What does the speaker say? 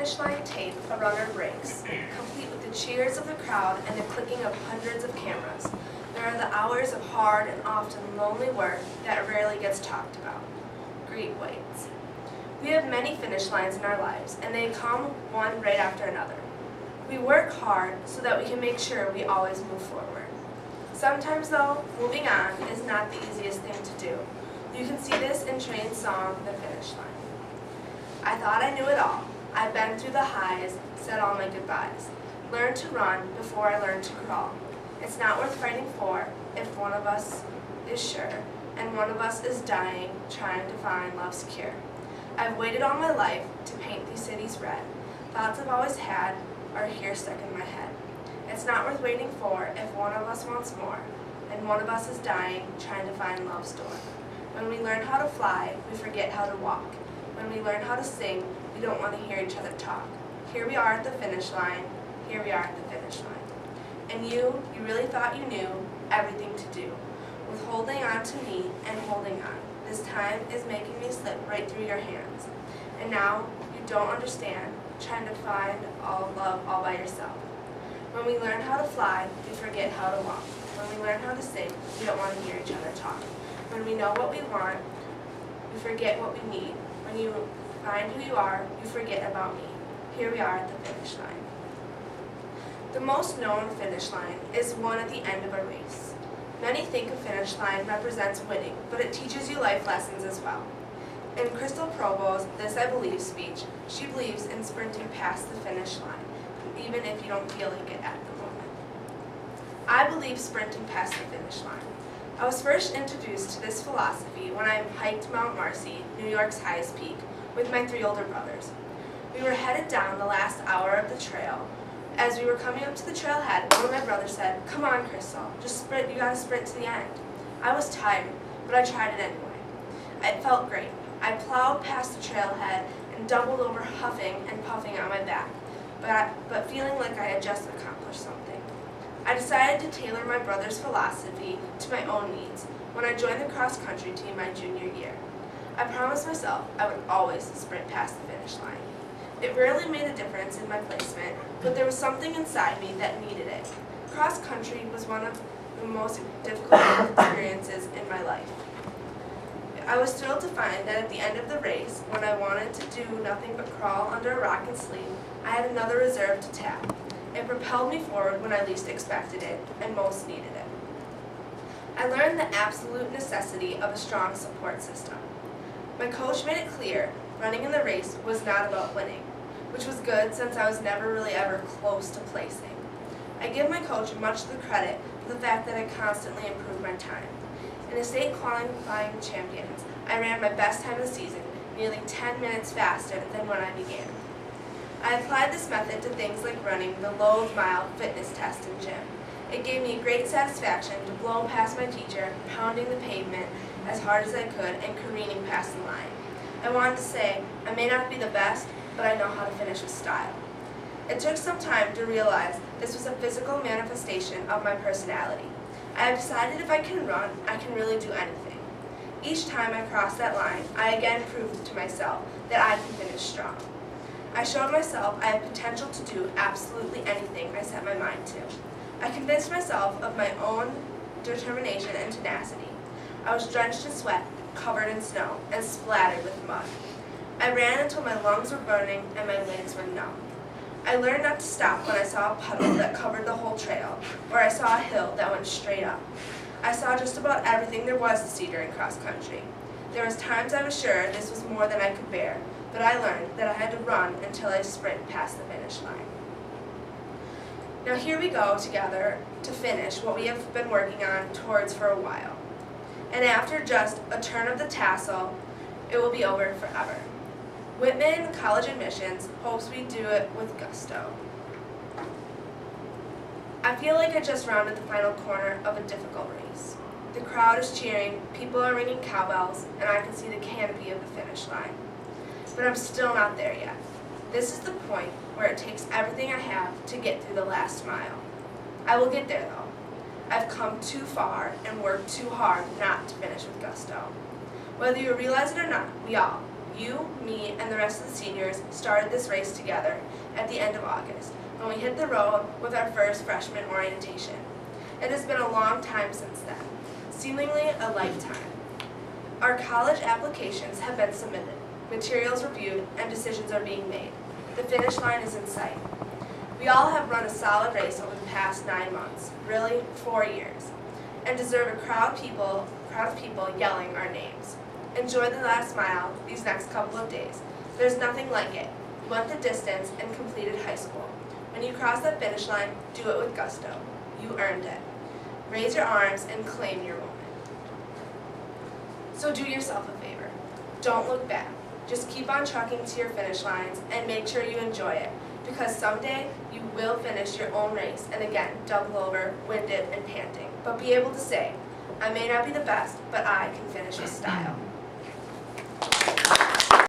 finish line tape a runner breaks, complete with the cheers of the crowd and the clicking of hundreds of cameras. There are the hours of hard and often lonely work that rarely gets talked about. Great weights. We have many finish lines in our lives, and they come one right after another. We work hard so that we can make sure we always move forward. Sometimes, though, moving on is not the easiest thing to do. You can see this in Train's song, The Finish Line. I thought I knew it all. I've been through the highs, said all my goodbyes. Learned to run before I learned to crawl. It's not worth fighting for if one of us is sure, and one of us is dying, trying to find love's cure. I've waited all my life to paint these cities red. Thoughts I've always had are here stuck in my head. It's not worth waiting for if one of us wants more, and one of us is dying, trying to find love's door. When we learn how to fly, we forget how to walk. When we learn how to sing, we don't want to hear each other talk. Here we are at the finish line. Here we are at the finish line. And you really thought you knew everything to do, with holding on to me and holding on. This time is making me slip right through your hands. And now you don't understand, trying to find all love all by yourself. When we learn how to fly, we forget how to walk. When we learn how to sing, we don't want to hear each other talk. When we know what we want, we forget what we need. When you find who you are, you forget about me. Here we are at the finish line. The most known finish line is one at the end of a race. Many think a finish line represents winning, but it teaches you life lessons as well. In Crystal Provo's This I Believe speech, she believes in sprinting past the finish line, even if you don't feel like it at the moment. I believe sprinting past the finish line. I was first introduced to this philosophy when I hiked Mount Marcy, New York's highest peak, with my 3 older brothers. We were headed down the last hour of the trail. As we were coming up to the trailhead, one of my brothers said, "Come on, Crystal, just sprint, you gotta sprint to the end." I was tired, but I tried it anyway. It felt great. I plowed past the trailhead and doubled over, huffing and puffing on my back, but feeling like I had just accomplished something. I decided to tailor my brother's philosophy to my own needs when I joined the cross-country team my junior year. I promised myself I would always sprint past the finish line. It rarely made a difference in my placement, but there was something inside me that needed it. Cross-country was one of the most difficult experiences in my life. I was thrilled to find that at the end of the race, when I wanted to do nothing but crawl under a rock and sleep, I had another reserve to tap. It propelled me forward when I least expected it and most needed it. I learned the absolute necessity of a strong support system. My coach made it clear running in the race was not about winning, which was good since I was never really ever close to placing. I give my coach much of the credit for the fact that I constantly improved my time. In the state qualifying champions, I ran my best time of the season, nearly 10 minutes faster than when I began. I applied this method to things like running the Loathe Mile fitness test in gym. It gave me great satisfaction to blow past my teacher, pounding the pavement as hard as I could and careening past the line. I wanted to say, I may not be the best, but I know how to finish with style. It took some time to realize this was a physical manifestation of my personality. I have decided if I can run, I can really do anything. Each time I crossed that line, I again proved to myself that I can finish strong. I showed myself I have potential to do absolutely anything I set my mind to. I convinced myself of my own determination and tenacity. I was drenched in sweat, covered in snow, and splattered with mud. I ran until my lungs were burning and my legs were numb. I learned not to stop when I saw a puddle that covered the whole trail, or I saw a hill that went straight up. I saw just about everything there was to see during cross country. There was times I was sure this was more than I could bear, but I learned that I had to run until I sprint past the finish line. Now here we go together to finish what we have been working on towards for a while. And after just a turn of the tassel, it will be over forever. Whitman College Admissions hopes we do it with gusto. I feel like I just rounded the final corner of a difficult race. The crowd is cheering, people are ringing cowbells, and I can see the canopy of the finish line. But I'm still not there yet. This is the point where it takes everything I have to get through the last mile. I will get there though. I've come too far and worked too hard not to finish with gusto. Whether you realize it or not, we all, You, me, and the rest of the seniors started this race together at the end of August, when we hit the road with our first freshman orientation. It has been a long time since then, seemingly a lifetime. Our college applications have been submitted, materials reviewed, and decisions are being made. The finish line is in sight. We all have run a solid race over the past 9 months, really 4 years, and deserve a crowd of people yelling our names. Enjoy the last mile these next couple of days. There's nothing like it. You went the distance and completed high school. When you cross that finish line, do it with gusto. You earned it. Raise your arms and claim your moment. So do yourself a favor. Don't look back. Just keep on trucking to your finish lines and make sure you enjoy it, because someday you will finish your own race and again double over, winded, and panting. But be able to say, I may not be the best, but I can finish with style.